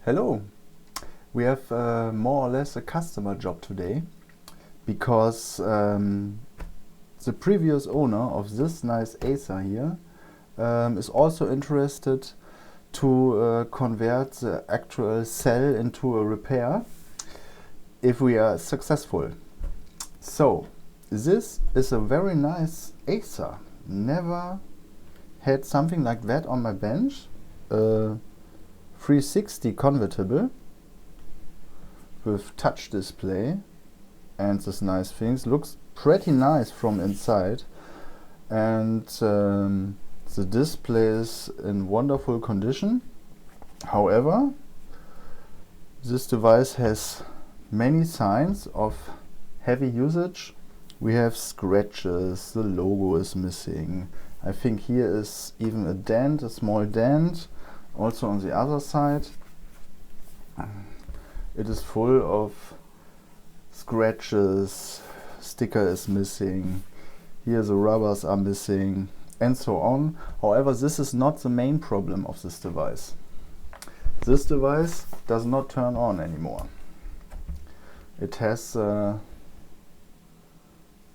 Hello! We have more or less a customer job today because the previous owner of this nice ACER here is also interested to convert the actual cell into a repair if we are successful. So this is a very nice ACER. Never had something like that on my bench. 360 convertible with touch display and this nice things. Looks pretty nice from inside, and the display is in wonderful condition. However, this device has many signs of heavy usage. We have scratches, the logo is missing. I think here is even a dent, a small dent. Also on the other side, it is full of scratches, sticker is missing, here the rubbers are missing, and so on. However, this is not the main problem of this device. This device does not turn on anymore. It has a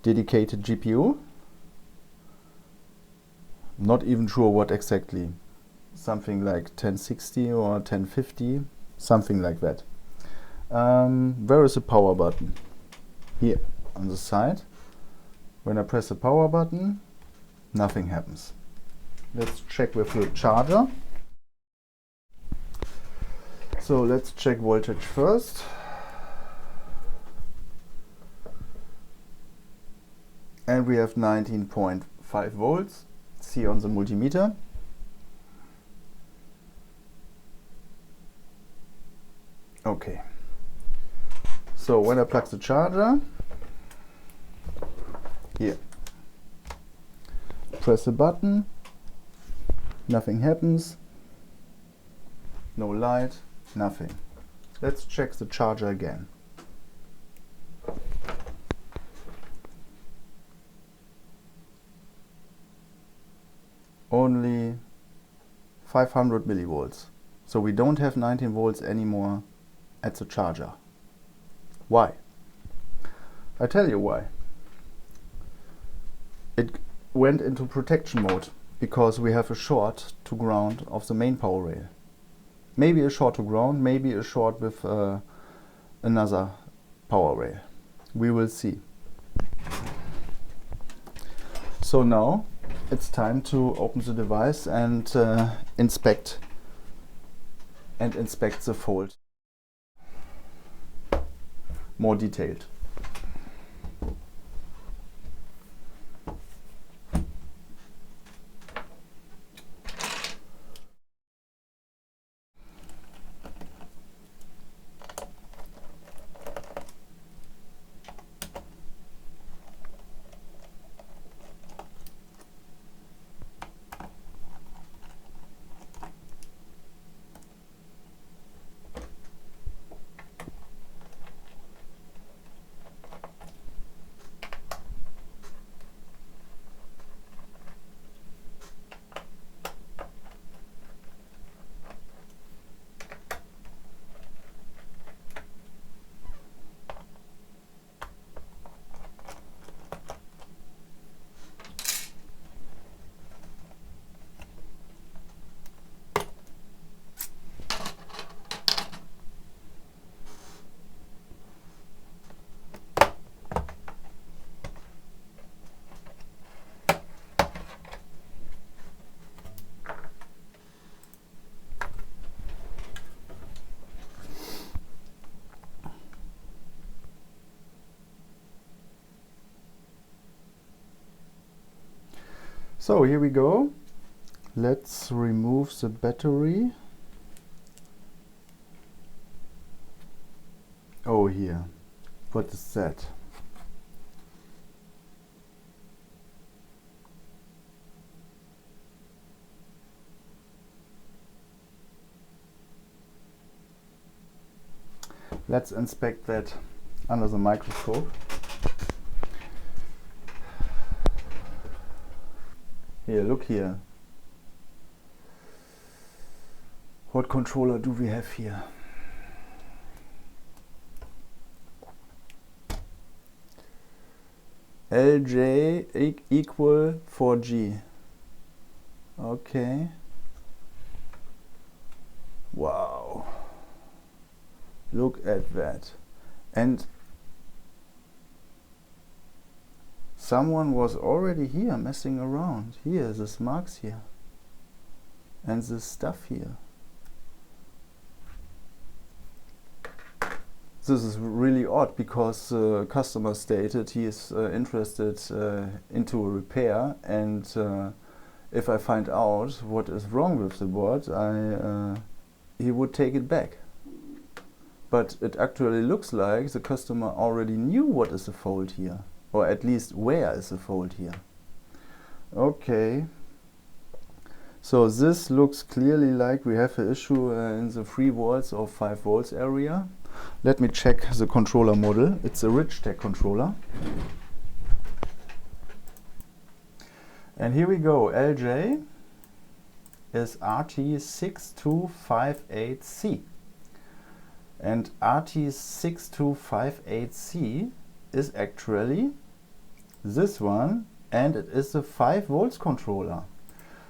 dedicated GPU. Not even sure what exactly. Something like 1060 or 1050, something like that. Where is the power button? Here on the side. When I press the power button, nothing happens. Let's check with the charger. So let's check voltage first. And we have 19.5 volts. See on the multimeter. Okay. So when I plug the charger, here, press the button, nothing happens, no light, nothing. Let's check the charger again. Only 500 millivolts. So we don't have 19 volts anymore at the charger. Why? I tell you why. It went into protection mode because we have a short to ground of the main power rail. Maybe a short to ground, maybe a short with another power rail. We will see. So now it's time to open the device and inspect the fault more detailed. So here we go. Let's remove the battery. Oh, here. What is that? Let's inspect that under the microscope. Here, look here. What controller do we have here? LJ equal 4G. Okay. Wow. Look at that. And someone was already here messing around. Here, this marks here. And this stuff here. This is really odd because the customer stated he is interested into a repair, and if I find out what is wrong with the board, he would take it back. But it actually looks like the customer already knew what is the fault here, or at least where is the fault here. Okay. So this looks clearly like we have an issue in the 3 volts or 5 volts area. Let me check the controller model. It's a Richtech controller. And here we go. LJ is RT6258C. And RT6258C is actually this one, and it is a 5 volts controller.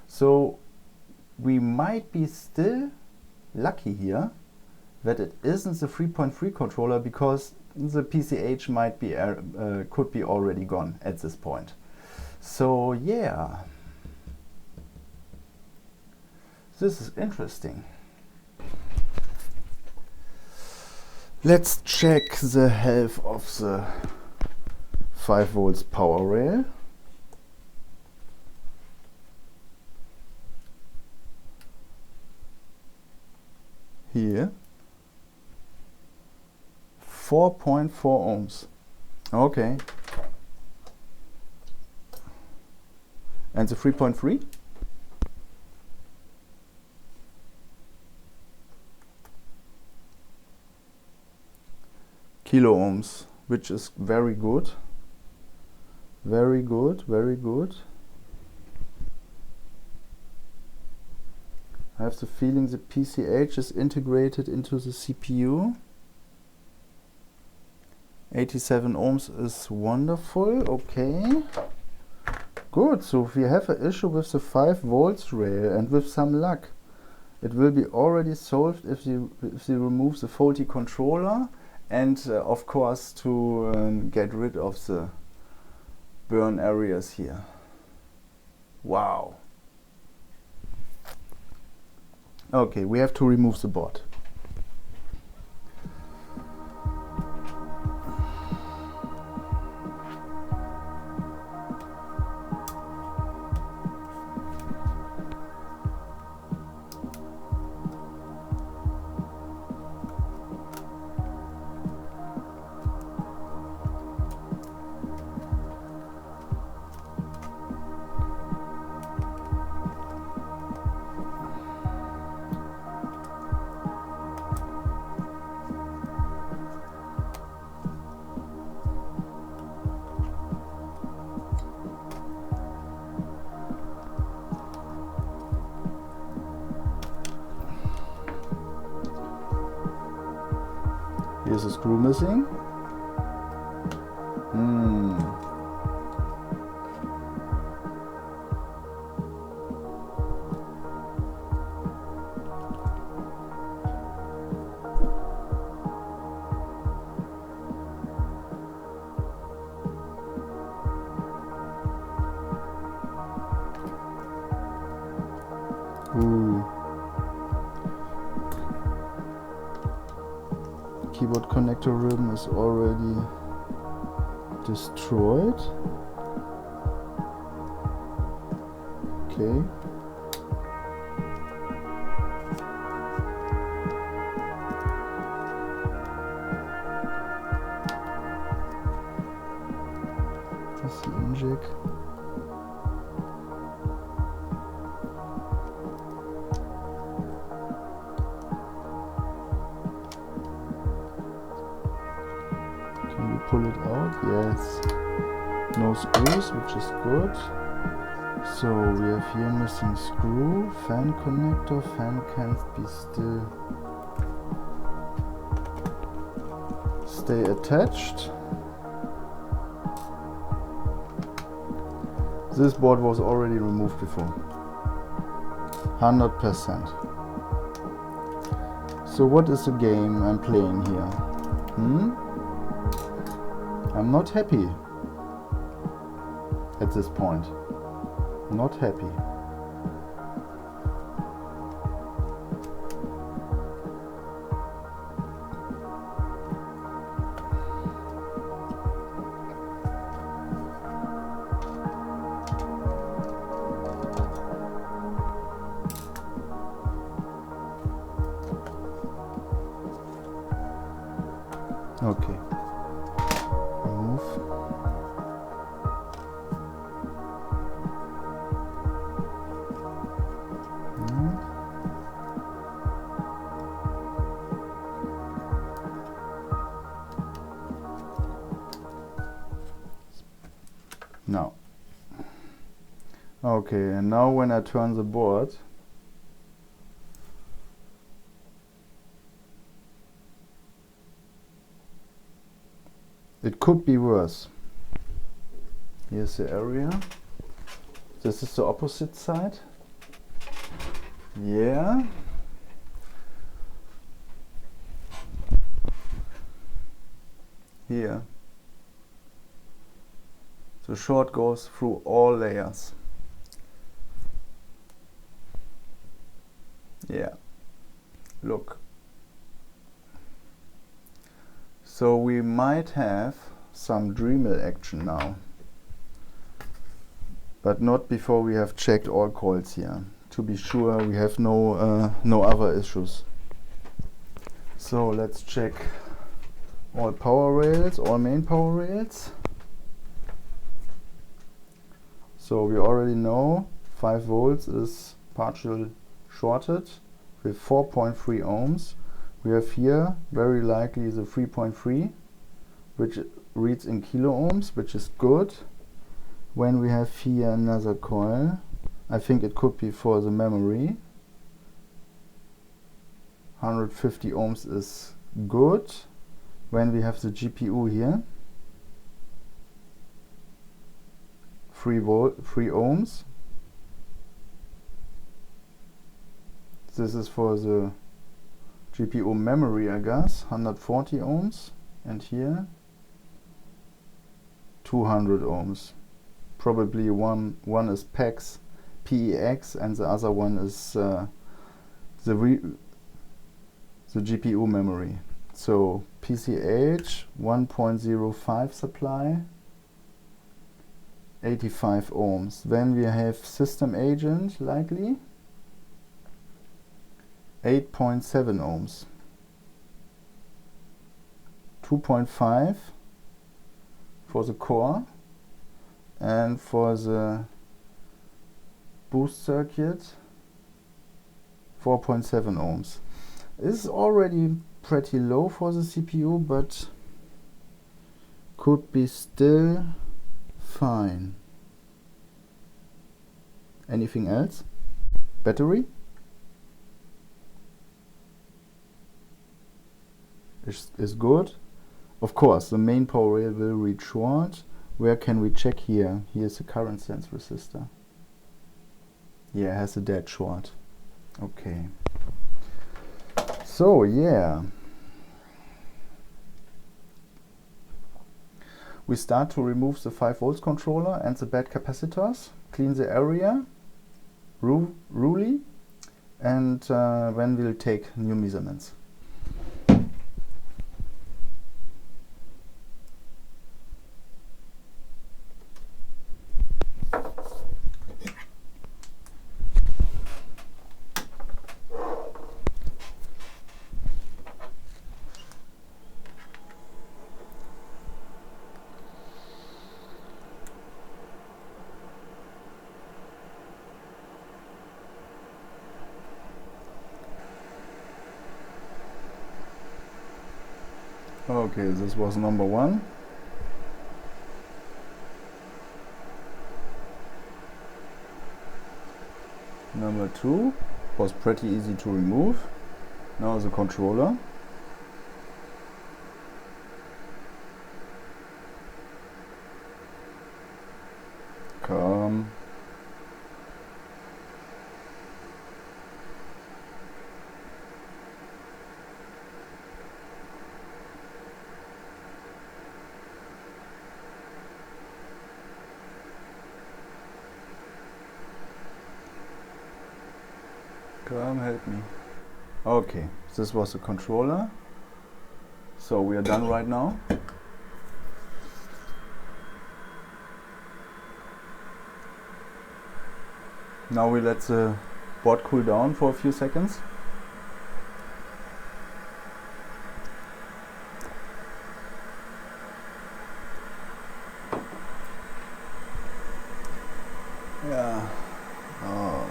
So we might be still lucky here that it isn't the 3.3 controller, because the PCH might be could be already gone at this point. So yeah, this is interesting. Let's check the health of the 5 volts power rail. Here, 4.4 ohms. Okay. And the 3.3? Kilo ohms, which is very good. Very good, very good. I have the feeling the PCH is integrated into the CPU. 87 ohms is wonderful. Okay. Good. So if we have an issue with the 5 volts rail, and with some luck, it will be already solved if you remove the faulty controller, and of course to get rid of the burn areas here. Wow. Okay, we have to remove the board. Here's a screw missing. Keyboard connector ribbon is already destroyed. Okay. That's the inject. Pull it out, yes. No screws, which is good. So we have here missing screw, fan connector, fan can be still stay attached. This board was already removed before. 100%. So what is the game I'm playing here? I'm not happy at this point. Not happy. Okay. Remove. Now. Okay, and now when I turn the board, it could be worse. Here's the area. This is the opposite side. Yeah. Here. The short goes through all layers. Yeah. Look. So we might have some Dremel action now, but not before we have checked all coils here, to be sure we have no other issues. So let's check all power rails, all main power rails. So we already know 5 volts is partially shorted with 4.3 ohms. We have here very likely the 3.3, which reads in kilo ohms, which is good. When we have here another coil, I think it could be for the memory. 150 ohms is good. When we have the GPU here, 3 ohms. This is for the GPU memory, I guess, 140 ohms, and here 200 ohms. Probably one is PEX and the other one is the GPU memory. So PCH 1.05 supply, 85 ohms. Then we have system agent likely 8.7 ohms, 2.5 for the core, and for the boost circuit 4.7 ohms. This is already pretty low for the CPU, but could be still fine. Anything else? Battery? Is good. Of course, the main power rail will read short. Where can we check here? Here's the current sense resistor. Yeah, it has a dead short. Okay. So yeah, we start to remove the 5 volts controller and the bad capacitors, clean the area thoroughly, and then we'll take new measurements. Okay, this was number 1. Number 2 was pretty easy to remove. Now the controller. Come. Come help me. Okay, this was the controller. So we are done right now. Now we let the board cool down for a few seconds. Yeah. Oh.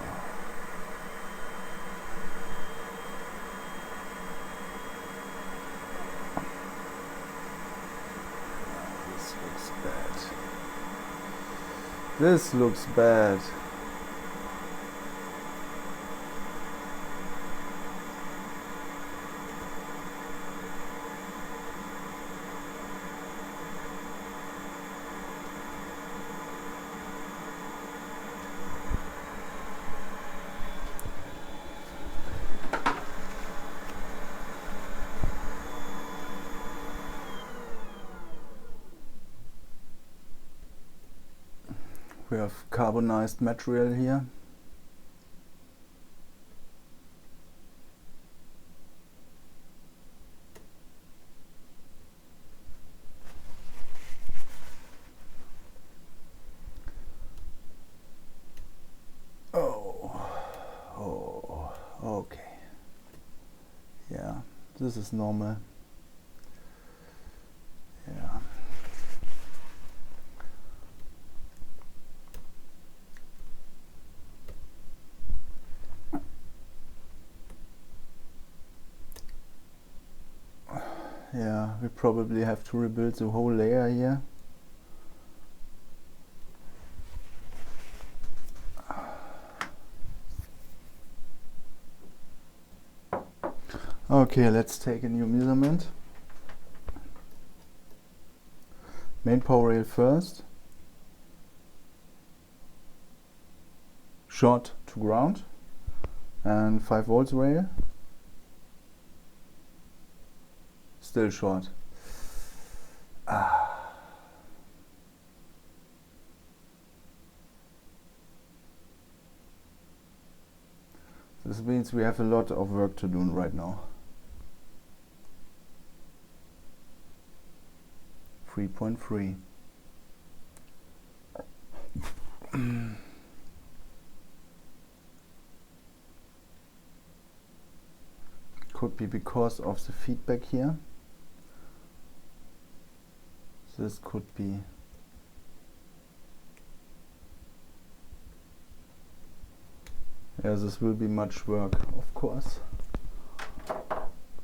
This looks bad. This looks bad. We have carbonized material here. Oh, okay. Yeah, this is normal. Yeah. Yeah, we probably have to rebuild the whole layer here. Okay, let's take a new measurement. Main power rail first. Short to ground. And 5 volts rail. Still short. This means we have a lot of work to do right now. 3.3. Could be because of the feedback here. This could be. Yeah, this will be much work, of course.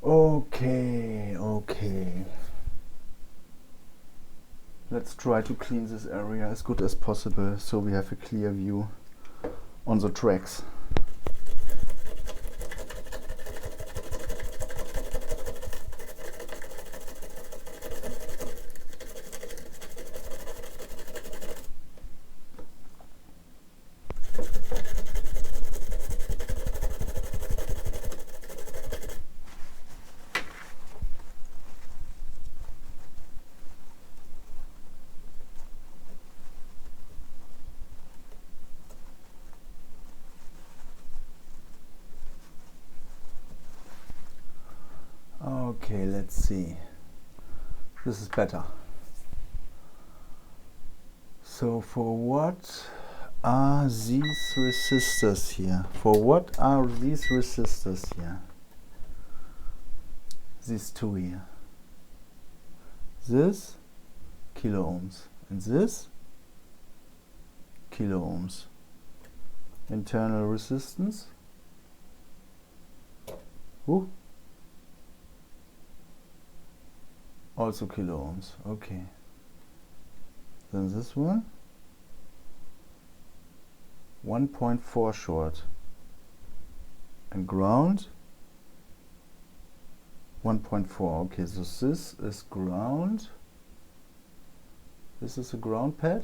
Okay. Let's try to clean this area as good as possible so we have a clear view on the tracks. Okay, let's see. This is better. So for what are these resistors here? For what are these resistors here? These two here. This kilo ohms and this kilo ohms. Internal resistance. Ooh. Also kilo ohms. Okay. Then this one. 1.4 short. And ground. 1.4. Okay, so this is ground. This is a ground pad.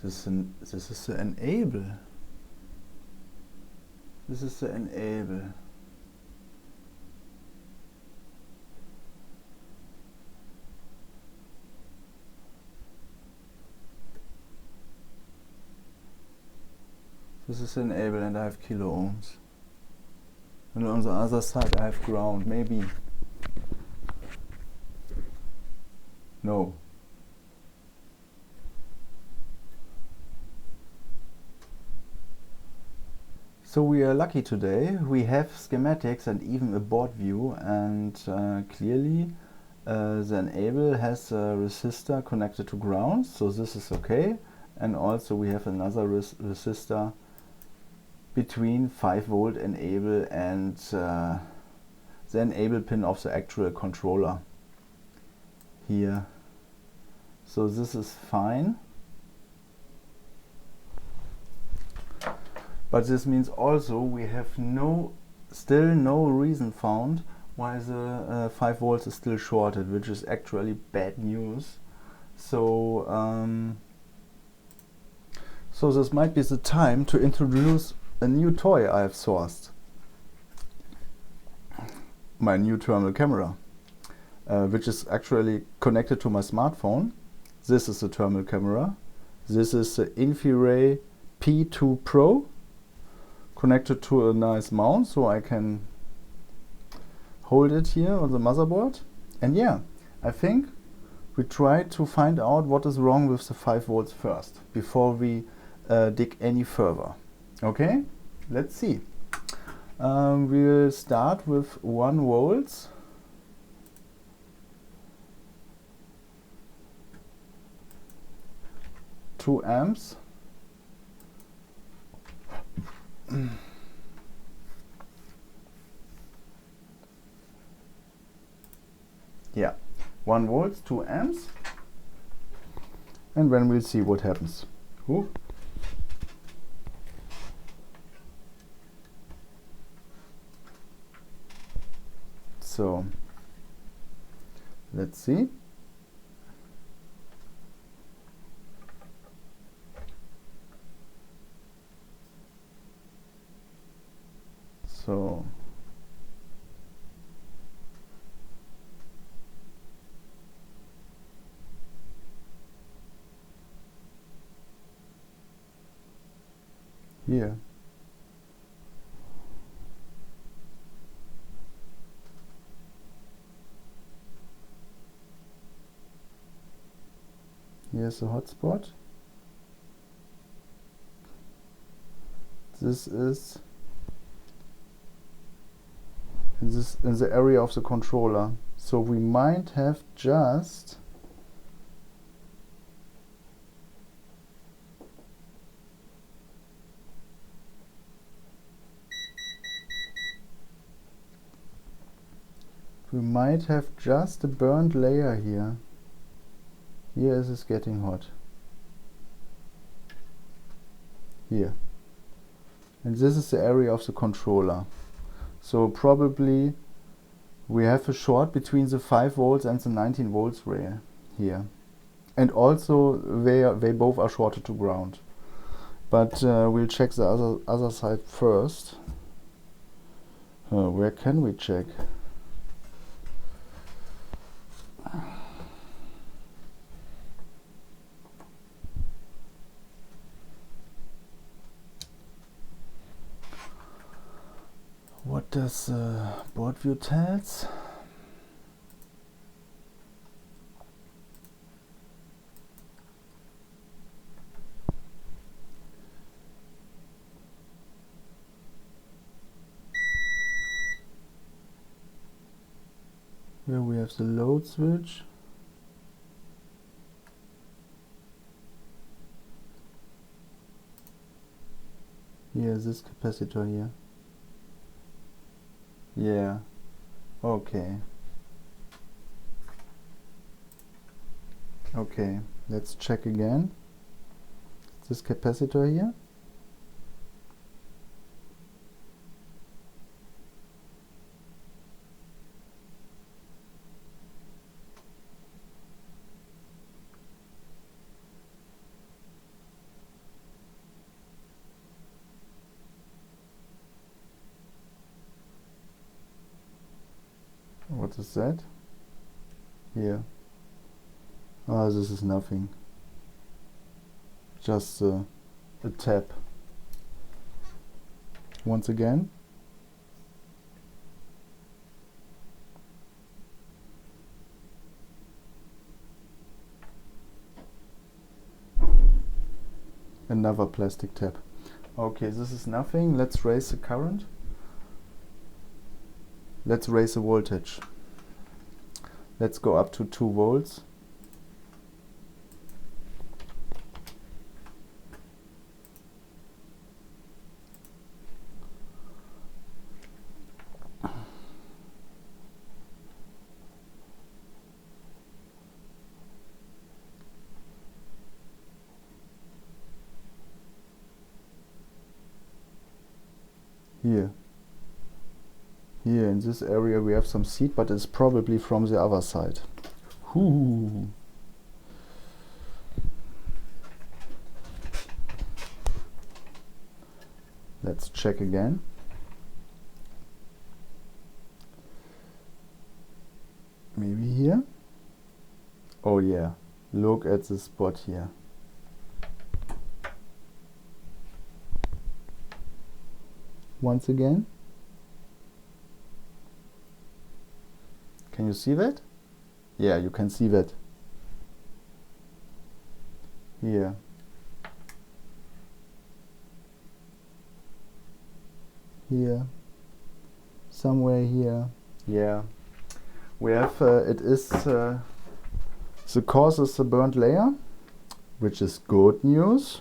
This is the enable. This is the enable. This is enable and I have kilo ohms. And on the other side I have ground, maybe. No. So we are lucky today. We have schematics and even a board view, and clearly the enable has a resistor connected to ground, so this is okay. And also we have another resistor between 5 volt enable and the enable pin of the actual controller here. So this is fine. But this means also we have still no reason found why the 5 volts is still shorted, which is actually bad news. So so this might be the time to introduce a new toy I have sourced. My new thermal camera, which is actually connected to my smartphone. This is the thermal camera. This is the Infiray P2 Pro, connected to a nice mount, so I can hold it here on the motherboard. And yeah, I think we try to find out what is wrong with the 5 volts first, before we dig any further. Okay, let's see. We will start with 1 volt. Two amps. Yeah, 1 volt, 2 amps. And then we'll see what happens. Ooh. So let's see. So here. Here's the hotspot. This is in the area of the controller. So we might have just a burnt layer here. Here is it getting hot. Here. And this is the area of the controller. So probably we have a short between the 5 volts and the 19 volts rail here. And also they both are shorted to ground. But we'll check the other side first. Where can we check? What does board view tells? Here we have the load switch. Here, this capacitor here. Yeah, okay. Okay, let's check again. This capacitor here. What is that? Here. Ah, this is nothing. Just a tap. Once again. Another plastic tap. Okay, this is nothing. Let's raise the current. Let's raise the voltage. Let's go up to 2 volts. Here in this area we have some seed, but it's probably from the other side. Ooh. Let's check again. Maybe here? Oh yeah, look at the spot here. Once again. Can you see that? Yeah, you can see that. Here. Here. Somewhere here. Yeah. We have, it is, the cause is the burnt layer, which is good news.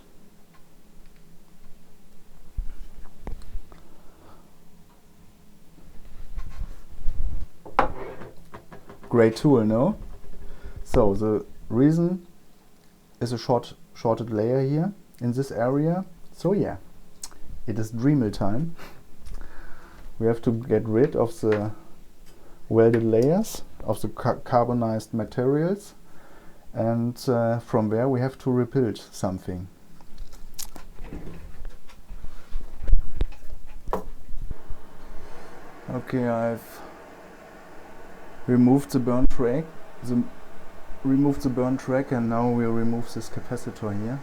Great tool, no? So the reason is a shorted layer here in this area. So yeah, it is Dremel time. We have to get rid of the welded layers of the carbonized materials, and from there we have to rebuild something. Okay, I've removed the burn track, and now we'll remove this capacitor here.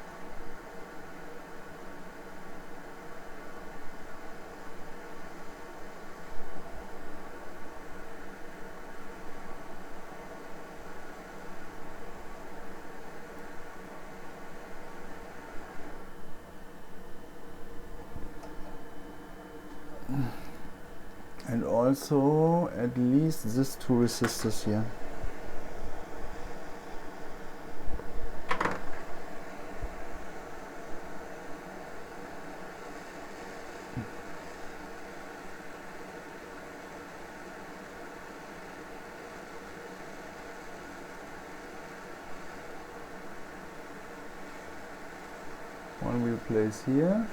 And also at least these 2 resistors here. One we'll place here.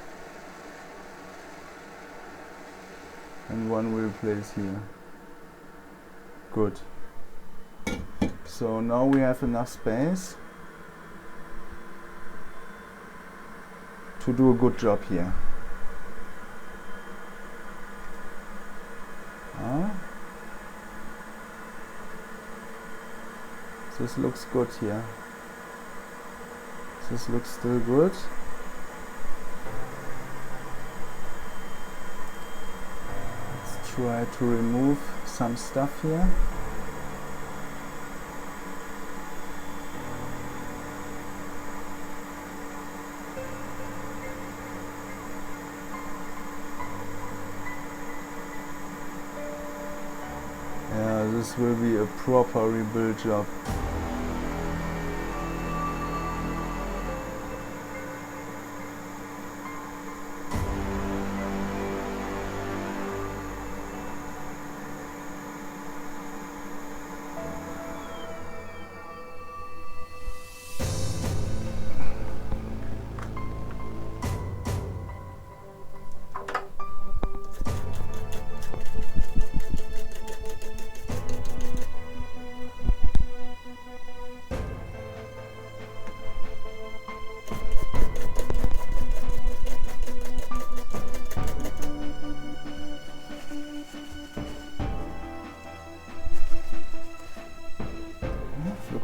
And one we'll place here. Good. So now we have enough space to do a good job here. This looks good here. This looks still good. Try to remove some stuff here. Yeah, this will be a proper rebuild job.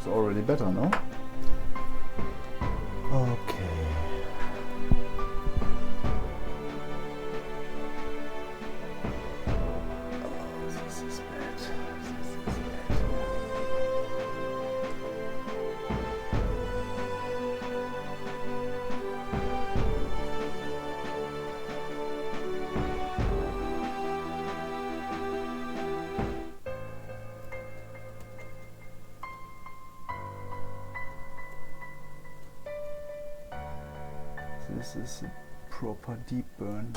It's already better, no? Okay. This is a proper deep burn.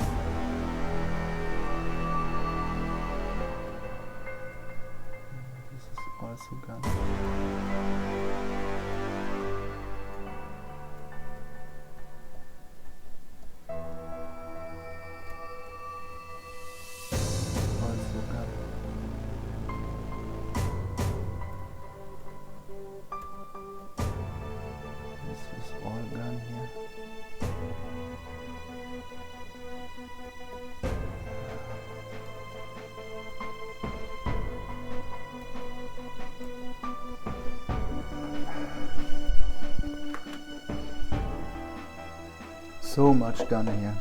This is also gone. Also gone. This is all gone here. So much gun here.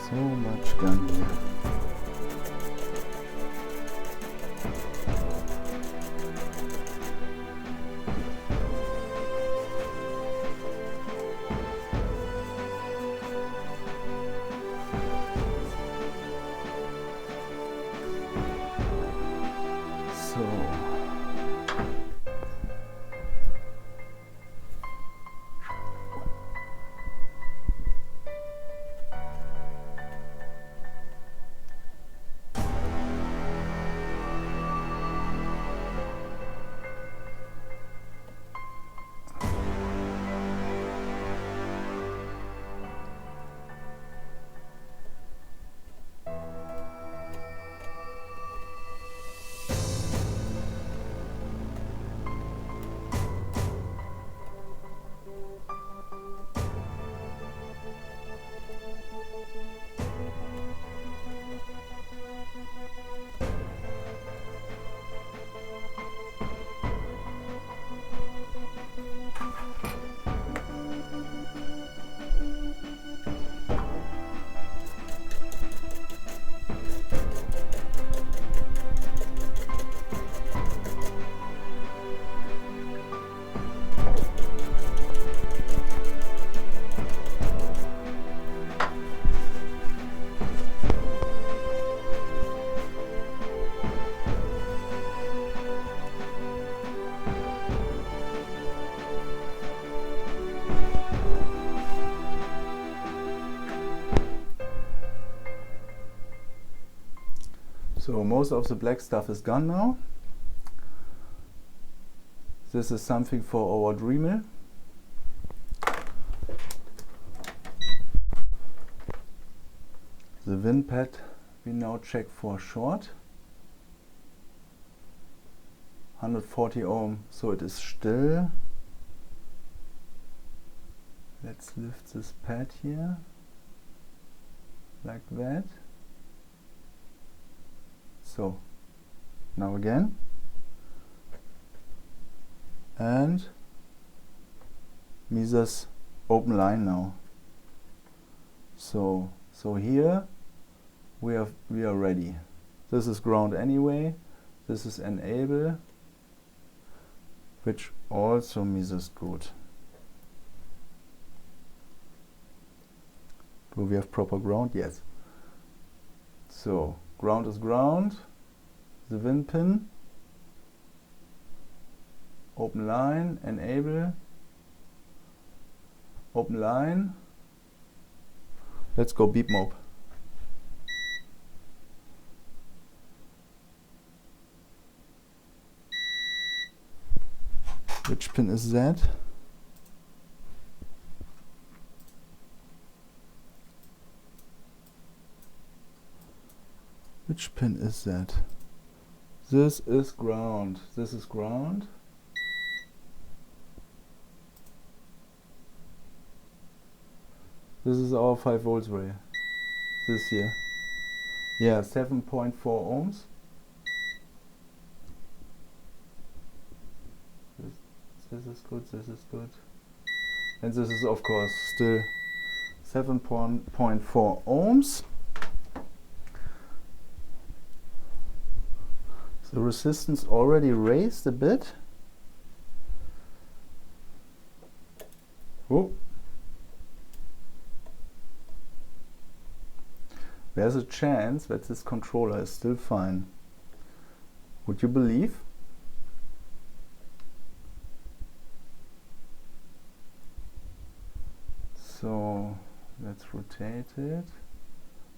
So much gun here. So most of the black stuff is gone now. This is something for our Dremel. The win pad we now check for short. 140 ohm, so it is still. Let's lift this pad here, like that. So, now again. And Mises open line now. So here we are ready. This is ground anyway. This is enable, which also Mises good. Do we have proper ground? Yes. So ground is ground. The win pin. Open line, enable, open line. Let's go beep mob. Which pin is that? Which pin is that? This is ground. This is ground. This is our 5 volts relay. This here. Yeah, 7.4 ohms. This is good, this is good. And this is of course still 7.4 ohms. The resistance already raised a bit. Oh. There's a chance that this controller is still fine. Would you believe? So let's rotate it.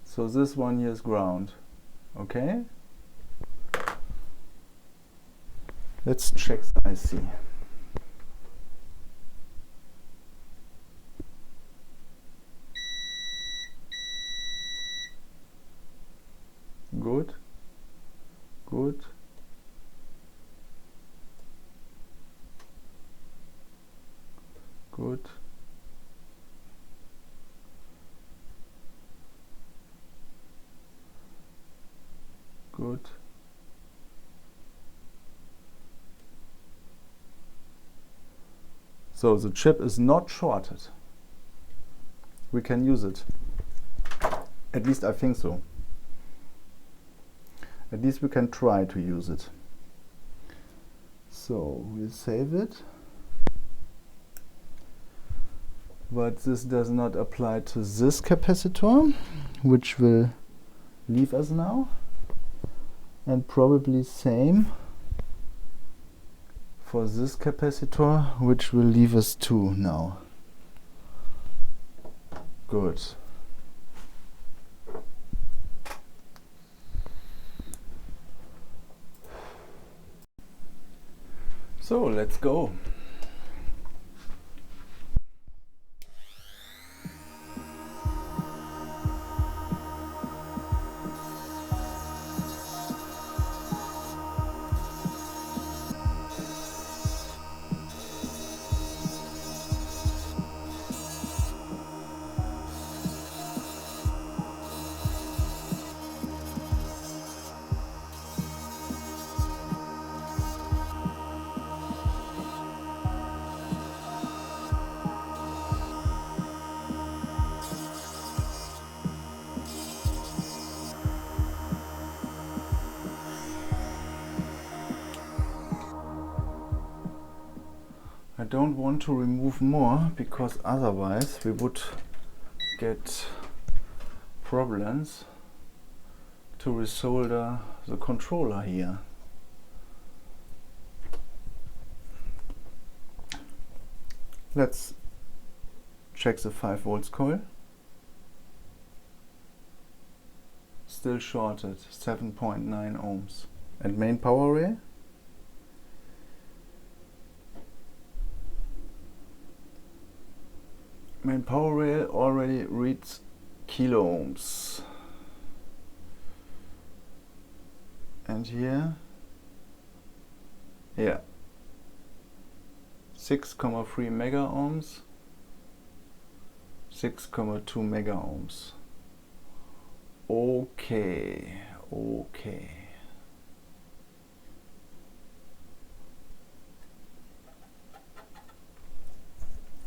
So this one here is ground. Okay? Let's check the IC. Good, good. Good. Good. So the chip is not shorted. We can use it. At least I think so. At least we can try to use it. So we'll save it. But this does not apply to this capacitor, which will leave us now. And probably same for this capacitor, which will leave us too now. Good. So let's go. I don't want to remove more because otherwise we would get problems to resolder the controller here. Let's check the 5 volts coil. Still shorted, 7.9 ohms. And main power rail. Main power rail already reads kilo ohms. And here, yeah, 6,3 mega ohms, 6,2 mega ohms. Okay, okay.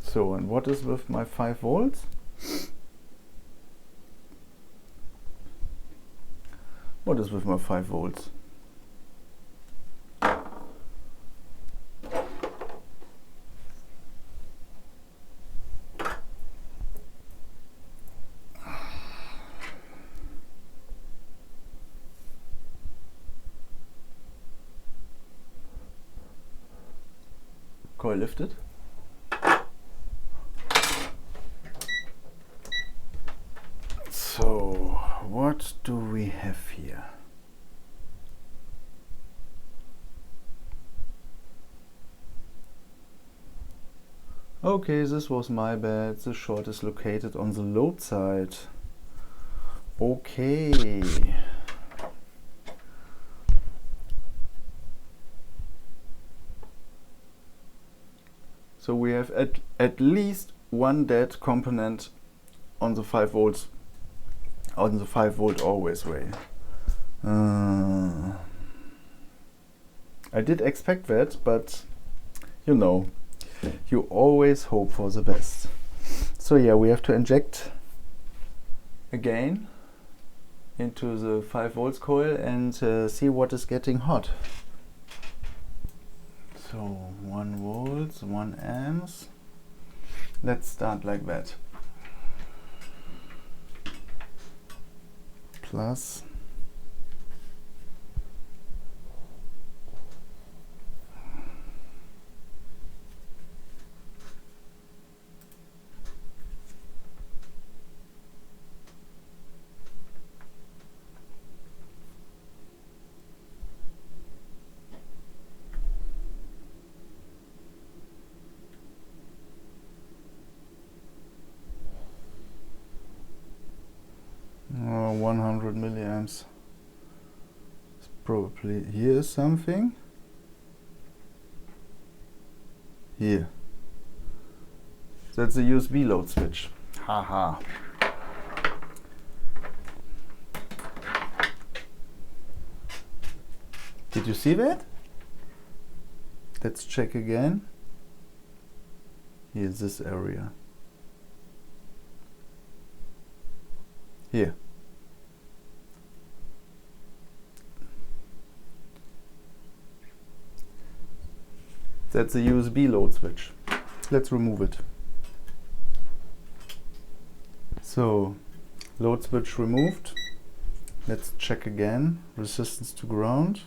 So, and what is with my 5 volts? What is with my 5 volts? Coil lifted. So, what do we have here? Okay, this was my bad. The short is located on the load side. Okay. So we have at least one dead component on the 5 volts on the 5 volt always way. I did expect that, but you know, you always hope for the best. So yeah, we have to inject again into the 5 volts coil and see what is getting hot. So 1 volts, 1 amps. Let's start like that. Plus. Oh, 100 milliamps. It's probably here is something. Here. That's a USB load switch. Haha. Did you see that? Let's check again. Here's this area. Here. That's a USB load switch. Let's remove it. So, load switch removed. Let's check again. Resistance to ground.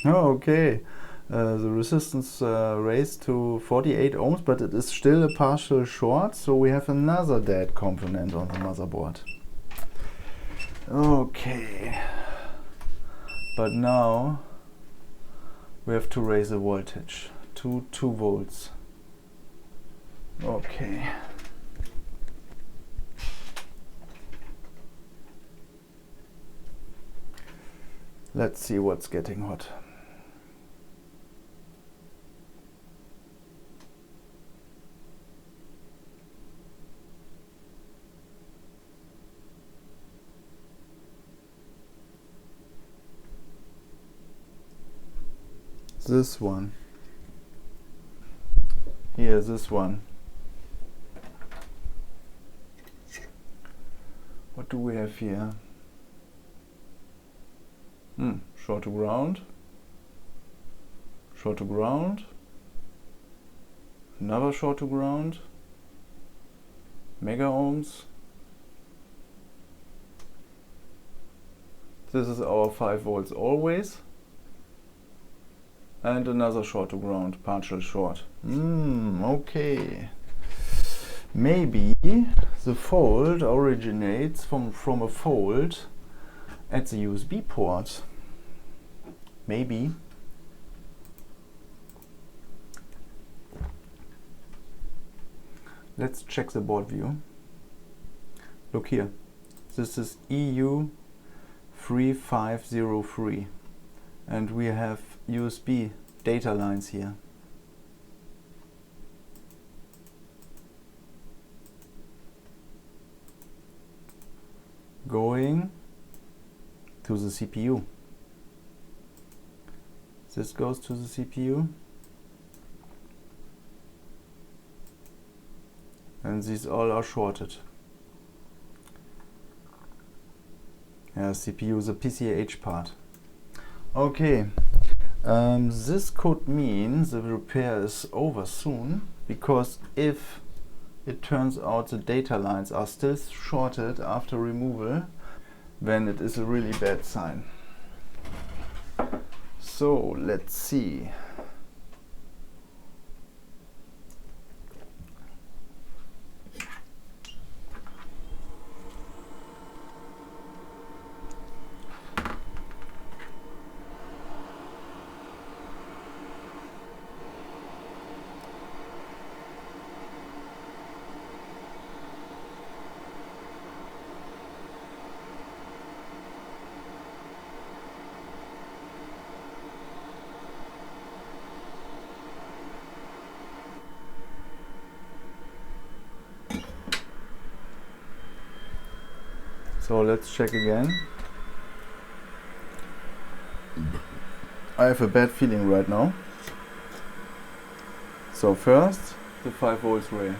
Oh, okay. The resistance raised to 48 ohms, but it is still a partial short, so we have another dead component on the motherboard. Okay. But now we have to raise the voltage to 2 volts. Okay. Let's see what's getting hot. This one. Here, this one. What do we have here? Short to ground. Short to ground. Another short to ground. Mega ohms. This is our 5 volts always. And another short to ground, partial short. Okay. Maybe the fault originates from a fault at the USB port. Maybe. Let's check the board view. Look here. This is EU3503. And we have USB data lines here. Going to the CPU. This goes to the CPU. And these all are shorted. Yeah, CPU, the PCH part. Okay, this could mean the repair is over soon, because if it turns out the data lines are still shorted after removal, then it is a really bad sign. So let's see. So let's check again. I have a bad feeling right now. So first, the 5 volts rail.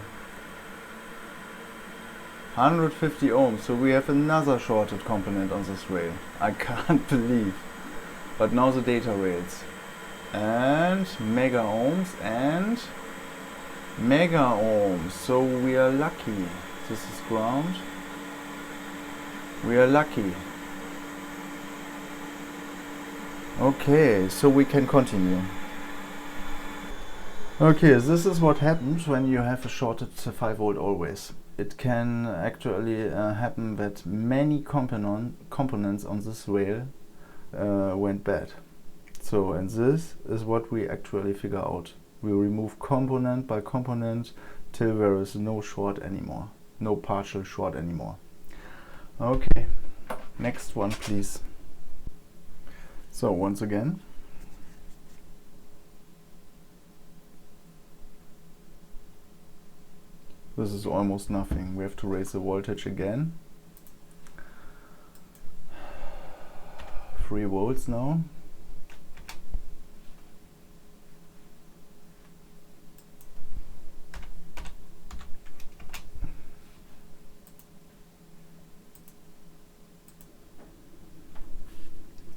150 ohms, so we have another shorted component on this rail. I can't believe. But now the data rails. And mega ohms and mega ohms. So we are lucky. This is ground. We are lucky. Okay, so we can continue. Okay, this is what happens when you have a shorted 5 volt always. It can actually happen that many components on this rail went bad. So, and this is what we actually figure out. We remove component by component till there is no short anymore, no partial short anymore. Okay, next one please. So once again, this is almost nothing. We have to raise the voltage again. 3 volts now.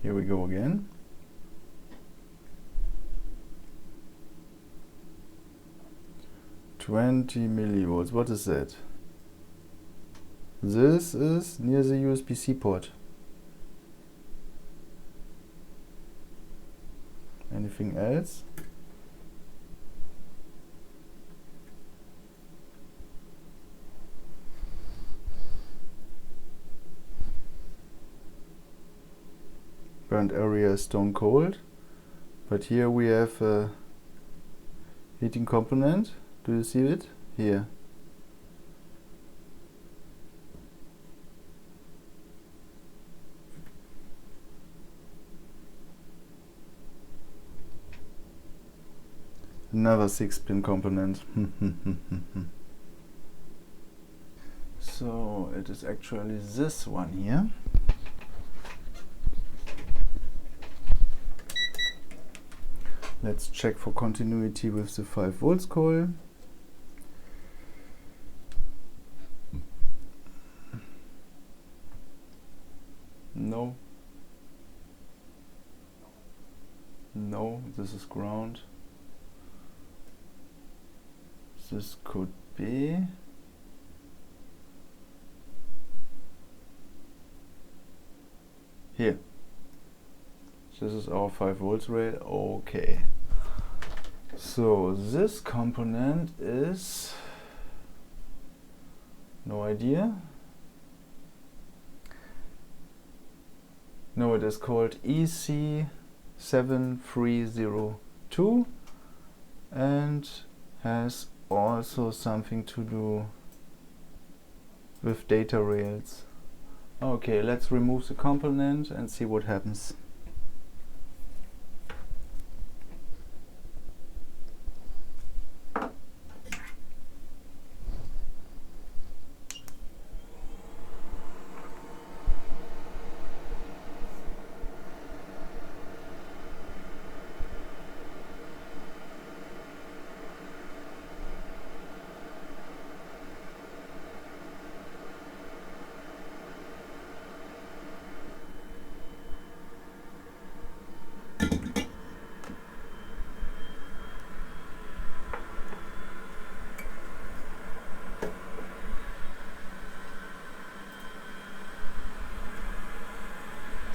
Here we go again. $20 millivolts. What is that? This is near the USB-C port. Anything else? Burnt area is stone cold, but here we have a heating component. Do you see it? Here. Another 6-pin component. So it is actually this one here. Let's check for continuity with the 5 volts coil. No. No, this is ground. This could be here. This is our 5 volts rail. Okay. So this component is no idea. No, it is called EC7302 and has also something to do with data rails. Okay, let's remove the component and see what happens.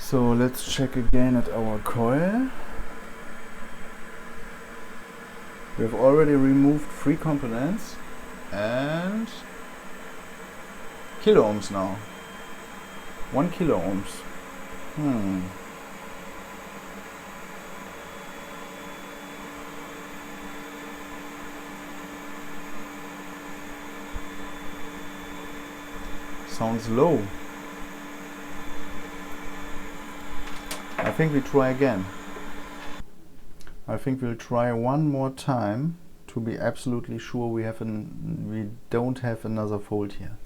So let's check again at our coil. We have already removed 3 components and kilo ohms now. 1 kilo ohms. Sounds low. I think we try again. I think we'll try one more time to be absolutely sure we don't have another fault here.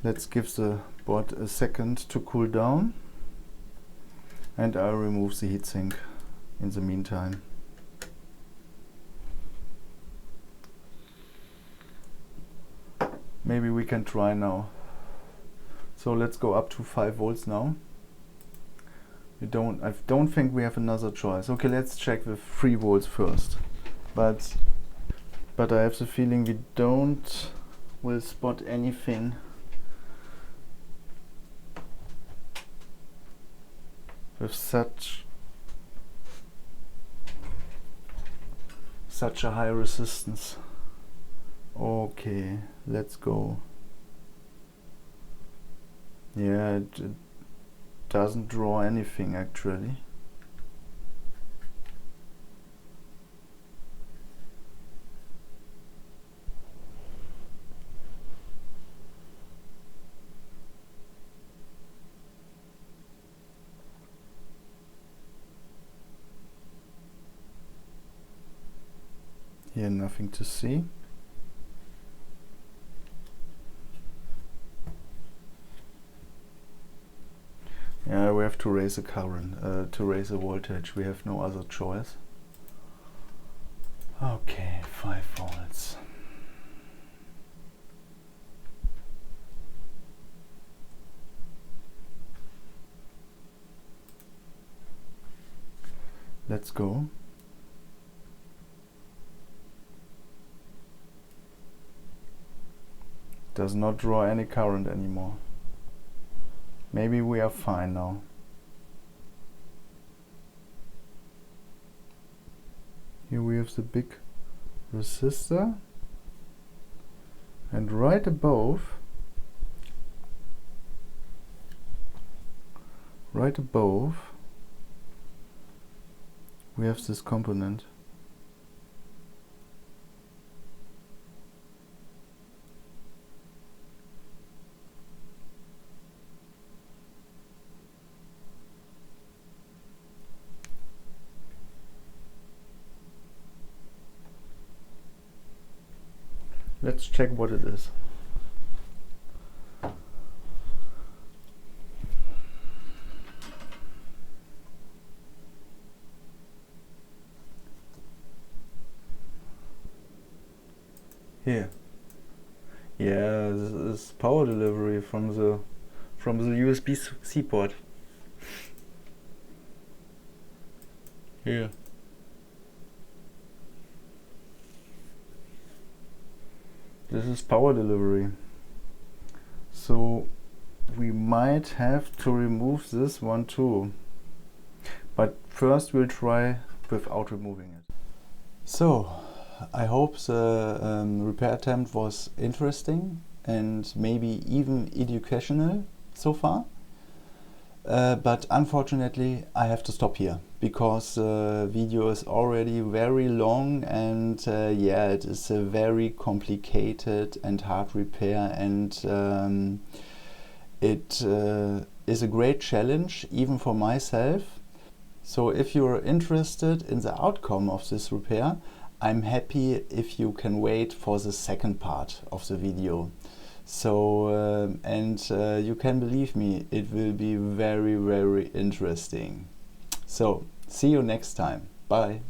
Let's give the board a second to cool down, and I'll remove the heatsink in the meantime. Maybe we can try now. So let's go up to 5 volts now. I don't think we have another choice. Okay, let's check with 3 volts first. But I have the feeling we will spot anything with such a high resistance. Okay, let's go. Yeah, it doesn't draw anything actually. Here, nothing to see. Yeah, we have to raise the current, to raise the voltage. We have no other choice. Okay, 5 volts. Let's go. Does not draw any current anymore. Maybe we are fine now. Here we have the big resistor, and right above we have this component. Let's check what it is. Here. Yeah, this is power delivery from the USB-C port. Here. This is power delivery. So we might have to remove this one too. But first we'll try without removing it. So I hope the repair attempt was interesting and maybe even educational so far. But unfortunately I have to stop here because the video is already very long, and yeah, it is a very complicated and hard repair, and it is a great challenge even for myself. So if you're interested in the outcome of this repair, I'm happy if you can wait for the second part of the video. So you can believe me, it will be very, very interesting. So see you next time. Bye.